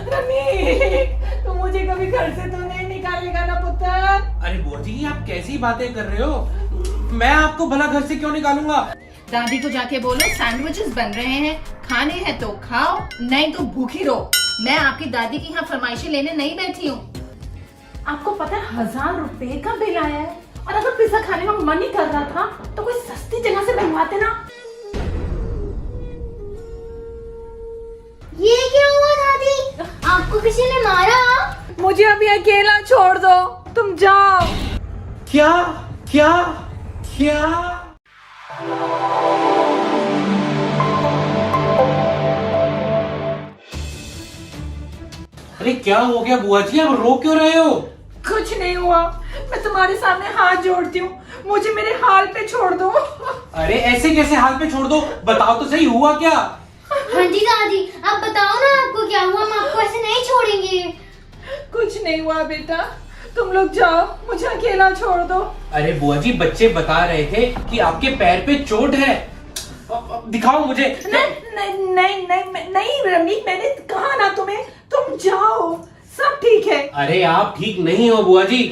Runny, तू मुझे कभी घर से तो नहीं निकालेगा ना पुत्र? अरे बुआ जी आप कैसी बातें कर रहे हो? मैं आपको भला घर से क्यों निकालूंगा? दादी को जाके बोलो सैंडविचेस बन रहे हैं, खाने हैं तो खाओ, नहीं तो भूखी रहो। मैं आपकी दादी की यहाँ फरमाइशें लेने नहीं बैठी हूँ। आपको पता है 1000 रुपए का बिल आया है, और अगर पिज्जा खाने का मन ही कर रहा था तो कोई सस्ती जगह से मंगवाते ना। ये क्या हुआ दादी? आपको किसी ने मारा? मुझे अभी अकेला छोड़ दो, तुम जाओ। क्या क्या क्या? अरे क्या हो गया बुआ जी, आप रो क्यों रहे हो? कुछ नहीं हुआ, मैं तुम्हारे सामने हाथ जोड़ती हूँ, मुझे मेरे हाल पे छोड़ दो। अरे ऐसे कैसे हाल पे छोड़ दो, बताओ तो सही हुआ क्या? हाँ जी दादी, आप बताओ ना आपको क्या हुआ, हम आपको ऐसे नहीं छोड़ेंगे। कुछ नहीं हुआ बेटा, तुम लोग जाओ, मुझे अकेला छोड़ दो। अरे बुआ जी बच्चे बता रहे थे कि आपके पैर पे चोट है, दिखाओ मुझे। नहीं रमनीक, मैंने कहा ना तुम्हें, तुम जाओ, सब ठीक है। अरे आप ठीक नहीं हो बुआ जी,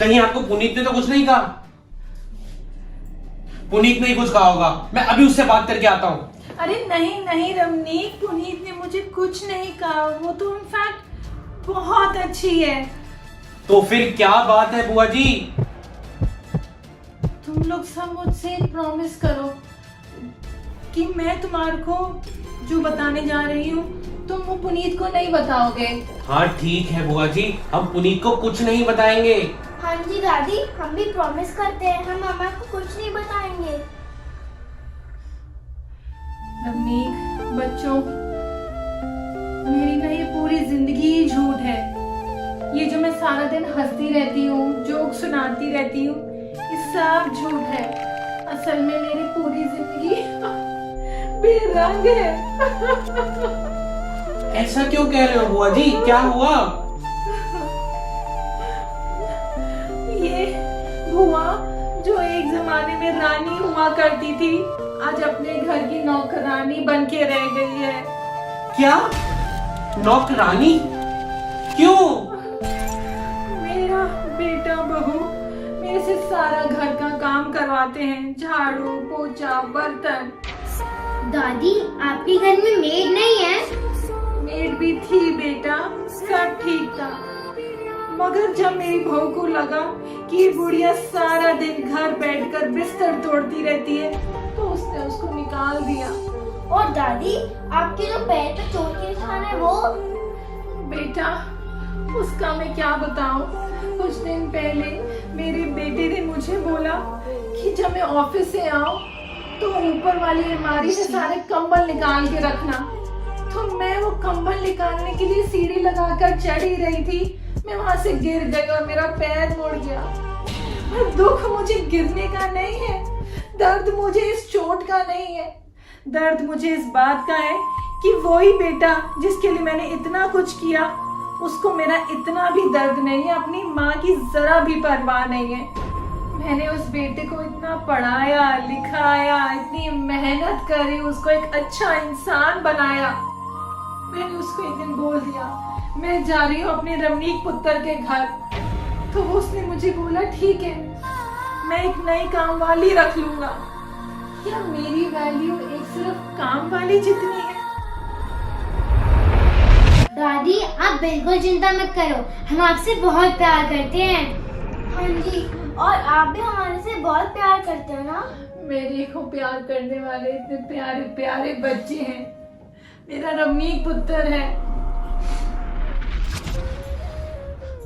कहीं आपको पुनीत ने तो कुछ नहीं कहा? पुनीत ने ही कुछ कहा होगा, मैं अभी उससे बात करके आता हूँ। अरे नहीं रमनीक, पुनीत ने मुझे कुछ नहीं कहा, वो तो इनफैक्ट बहुत अच्छी है। तो फिर क्या बात है बुआ जी? तुम लोग सब मुझसे प्रॉमिस करो कि मैं तुम्हारे को जो बताने जा रही हूँ तुम वो पुनीत को नहीं बताओगे। हाँ ठीक है बुआ जी, हम पुनीत को कुछ नहीं बताएंगे। हाँ जी दादी, हम भी प्रॉमिस करते हैं, हम मामा को कुछ नहीं बताएंगे। रमनीक, बच्चों, मेरी ना ये पूरी जिंदगी ही झूठ है। ये जो मैं सारा दिन हंसती रहती हूँ, जोक सुनाती रहती हूँ, ये सब झूठ है। असल में मेरी पूरी जिंदगी बेरंग है। ऐसा क्यों कह रहे हो बुआ जी, क्या हुआ? ये बुआ जो एक जमाने में रानी हुआ करती थी, आज अपने घर की नौकरानी बन के रह गई है। क्या? नौकरानी? क्यों? मेरा बेटा बहू मेरे से सारा घर का काम करवाते हैं, झाड़ू पोछा बर्तन। दादी आपके घर में मेड नहीं है? मेड भी थी बेटा, सब ठीक था, मगर जब मेरी बहू को लगा कि ये बुढ़िया सारा दिन घर बैठकर बिस्तर तोड़ती रहती है तो उसने उसको निकाल दिया। और दादी आपके जो पैर पे चोट के निशान है वो? बेटा उसका मैं क्या बताऊं, कुछ दिन पहले मेरे बेटे ने मुझे बोला कि जब मैं ऑफिस से आऊं तो ऊपर वाली अलमारी से सारे कंबल निकाल के रखना। तो मैं वो कंबल निकालने के लिए सीढ़ी लगाकर चढ़ ही रही थी, मैं वहां से गिर गई और मेरा पैर मुड़ गया। और दुख मुझे गिरने का नहीं है, दर्द मुझे इस चोट का नहीं है, दर्द मुझे इस बात का है कि वही बेटा जिसके लिए मैंने इतना कुछ किया, उसको मेरा इतना भी दर्द नहीं है, अपनी माँ की जरा भी परवाह नहीं है। मैंने उस बेटे को इतना पढ़ाया लिखाया, इतनी मेहनत करी, उसको एक अच्छा इंसान बनाया। मैंने उसको एक दिन बोल दिया मैं जा रही हूँ अपने रमनीक पुत्र के घर, तो उसने मुझे बोला ठीक है, मैं एक नई काम वाली रख लूंगा। क्या मेरी वैल्यू एक सिर्फ काम वाली जितनी है? दादी आप बिल्कुल चिंता मत करो, हम आपसे बहुत प्यार करते हैं। हाँ जी, और आप भी हमारे से बहुत प्यार करते हो ना? मेरे को प्यार करने वाले इतने प्यारे प्यारे बच्चे हैं, मेरा रमनीक पुत्र है।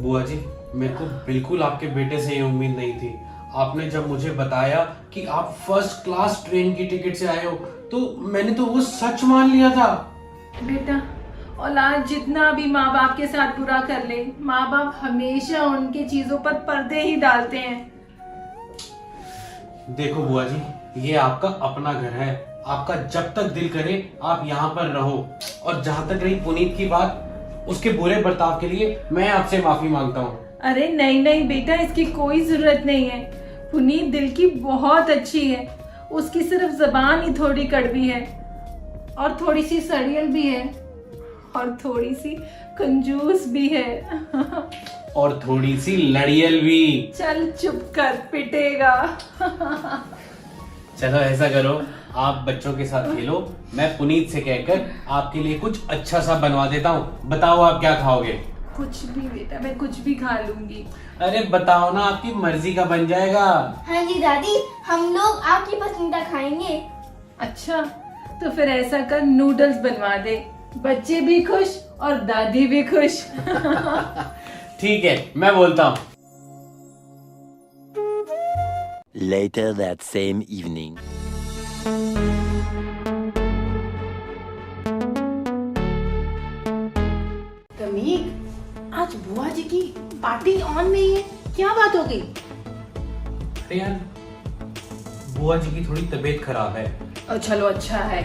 बुआ जी मेरे को बिल्कुल आपके बेटे से ये उम्मीद नहीं थी। आपने जब मुझे बताया कि आप फर्स्ट क्लास ट्रेन की टिकट से आए हो तो मैंने तो वो सच मान लिया था। बेटा औलाद जितना भी माँ बाप के साथ बुरा कर ले, माँ बाप हमेशा उनके चीजों पर पर्दे ही डालते हैं। देखो बुआ जी, ये आपका अपना घर है, आपका जब तक दिल करे आप यहाँ पर रहो। और जहाँ तक रही पुनीत की बात, उसके बुरे बर्ताव के लिए मैं आपसे माफी मांगता हूँ। अरे नहीं बेटा, इसकी कोई जरूरत नहीं है। पुनीत दिल की बहुत अच्छी है, उसकी सिर्फ जबान ही थोड़ी कड़वी है और थोड़ी सी सड़ियल भी है। और थोड़ी सी कंजूस भी है। और थोड़ी सी लड़ियल भी। चल चुप कर, पिटेगा। चलो ऐसा करो, आप बच्चों के साथ खेलो, मैं पुनीत से कहकर आपके लिए कुछ अच्छा सा बनवा देता हूँ। बताओ आप क्या खाओगे? कुछ भी बेटा, मैं कुछ भी खा लूंगी। अरे बताओ ना, आपकी मर्जी का बन जाएगा। हाँ जी दादी, हम लोग आपकी पसंदीदा खाएंगे। अच्छा, तो फिर ऐसा कर, नूडल्स बनवा दे, बच्चे भी खुश और दादी भी खुश। ठीक है, मैं बोलता हूँ। Later that same evening. तमीक, आज बुआ जी की पार्टी ऑन नहीं है, क्या बात हो गई? अरे यार, बुआ जी की थोड़ी तबीयत खराब है। और चलो अच्छा है।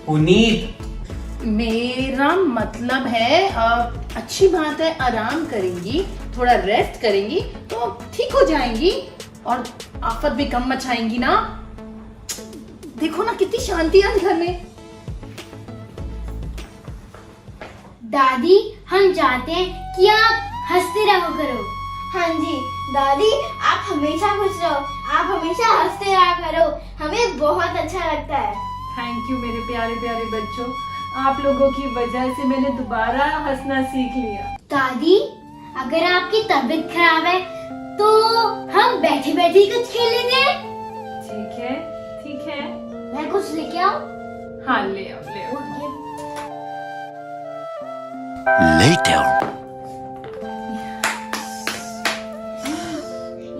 पुनीत, मेरा मतलब है अच्छी बात है, आराम करेंगी, थोड़ा रेस्ट करेंगी तो ठीक हो जाएंगी और आफत भी कम मचाएंगी ना। देखो ना कितनी शांति है घर में। दादी, हम चाहते हैं कि आप हंसते रहो करो। हाँ जी दादी, आप हमेशा खुश रहो, आप हमेशा हंसते रहा करो, हमें बहुत अच्छा लगता है। थैंक यू मेरे प्यारे प्यारे बच्चों, आप लोगों की वजह से मैंने दोबारा हंसना सीख लिया। दादी, अगर आपकी तबीयत खराब है तो हम बैठे बैठे ही कुछ खेल लेते हैं। ठीक है, ठीक है। मैं कुछ लेके आऊं? हाँ ले आओ, ले आओ। Later.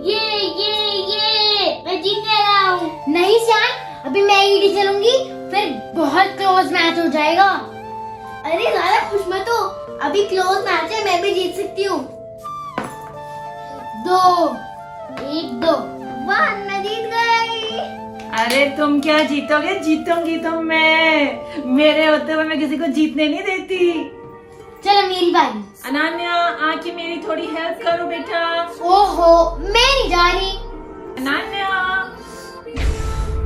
ये मैं जीतने रहा हूँ। नहीं शान, अभी मैं ईडी चलूंगी, फिर बहुत क्लोज मैच हो जाएगा। अरे ज्यादा खुश मत हो, अभी क्लोज मैच है, मैं भी जीत सकती हूँ। 1-2 मैं जीत गई। अरे तुम क्या जीतोगे, जीतूंगी तो मैं, मेरे होते हुए मैं किसी को जीतने नहीं देती। चलो मेरी बारी। अनन्या, आके मेरी थोड़ी हेल्प करो बेटा। ओहो, मैं नहीं जा रही। अनन्या,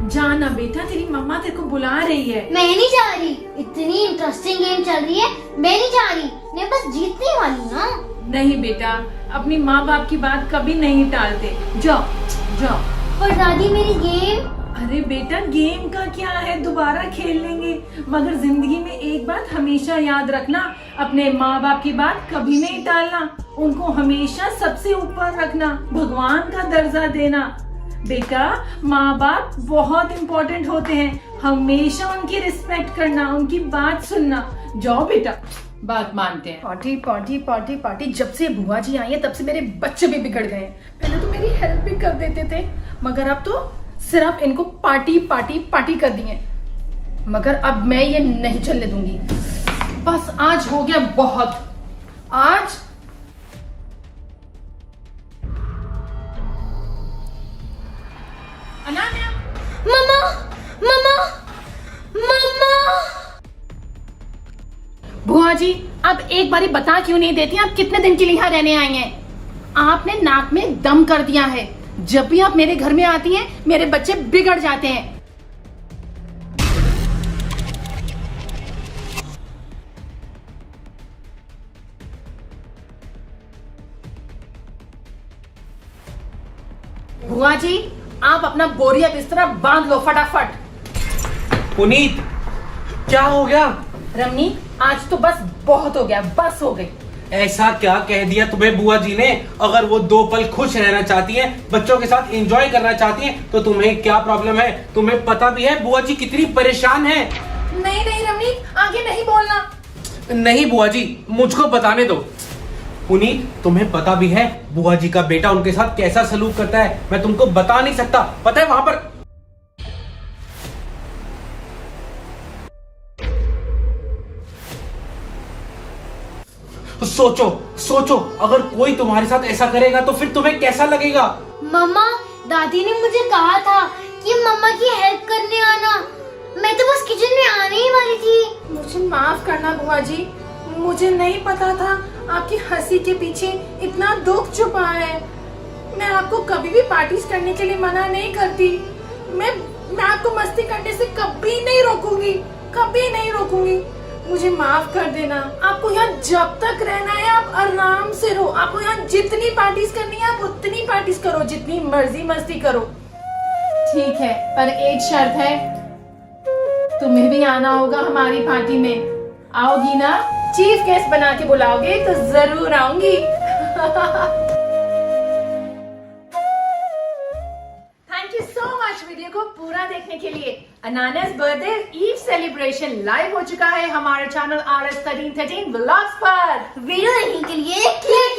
जाना बेटा, तेरी मम्मा तेरे को बुला रही है। मैं नहीं जा रही, इतनी इंटरेस्टिंग गेम चल रही है, मैं नहीं जा रही, मैं बस जीतने वाली ना। नहीं बेटा, अपनी माँ बाप की बात कभी नहीं टालते, जाओ जाओ। पर दादी मेरी गेम। अरे बेटा, गेम का क्या है, दोबारा खेल लेंगे, मगर जिंदगी में एक बात हमेशा याद रखना, अपने माँ बाप की बात कभी नहीं टालना, उनको हमेशा सबसे ऊपर रखना, भगवान का दर्जा देना। बेटा, माँ बाप बहुत इम्पोर्टेंट होते हैं, हमेशा उनकी रिस्पेक्ट करना, उनकी बात सुनना। जाओ बेटा, बात मानते हैं। पार्टी पार्टी पार्टी पार्टी, जब से बुआ जी आई है तब से मेरे बच्चे भी बिगड़ गए। पहले तो मेरी हेल्प भी कर देते थे, मगर अब तो सिर्फ इनको पार्टी पार्टी पार्टी कर दिए। मगर अब मैं ये नहीं चलने दूंगी, बस आज हो गया बहुत। आज अनन्या, मम्मा मम्मा मम्मा। बुआ जी, अब एक बारी बता क्यों नहीं देती, आप कितने दिन के लिए यहाँ रहने आई हैं? आपने नाक में दम कर दिया है, जब भी आप मेरे घर में आती हैं मेरे बच्चे बिगड़ जाते हैं। बुआ जी, आप अपना बोरिया बिस्तरा बांध लो फटाफट। पुनीत, क्या हो गया? रमनी, आज तो बस बहुत हो गया, बस हो गई। ऐसा क्या कह दिया तुम्हें बुआ जी ने? अगर वो 2 पल खुश रहना चाहती हैं, बच्चों के साथ एंजॉय करना चाहती हैं, तो तुम्हें क्या प्रॉब्लम है? तुम्हें पता भी है बुआ जी कितनी परेशान है। नहीं नहीं रमनी, आगे नहीं बोलना। नहीं बुआ जी, मुझको बताने दो। पुनीत, तुम्हें पता भी है बुआ जी का बेटा उनके साथ कैसा सलूक करता है? मैं तुमको बता नहीं सकता। पता है वहां पर सोचो सोचो, अगर कोई तुम्हारे साथ ऐसा करेगा तो फिर तुम्हें कैसा लगेगा? मम्मा, दादी ने मुझे कहा था कि मम्मा की हेल्प करने आना, मैं तो बस किचन में आने ही वाली थी। मुझे माफ करना बुआ जी, मुझे नहीं पता था आपकी हंसी के पीछे इतना दुख छुपा है। मैं आपको कभी भी पार्टीज करने के लिए मना नहीं करती, मैं आपको मस्ती करने से कभी नहीं रोकूंगी, कभी नहीं रोकूंगी, मुझे माफ कर देना। आपको यहाँ जब तक रहना है आप आराम से रहो। आपको यहाँ जितनी पार्टीज करनी है आप उतनी पार्टीज करो, जितनी मर्जी मस्ती करो। ठीक है, पर एक शर्त है, तुम्हें भी आना होगा हमारी पार्टी में। आओगी ना? चीफ गेस्ट बना के बुलाओगे तो जरूर आऊंगी। Thank you so much video को पूरा देखने के लिए। अनानास बर्थडे ईव सेलिब्रेशन लाइव हो चुका है हमारे चैनल RS1313 व्लॉग्स पर। वीडियो देखने के लिए क्लिक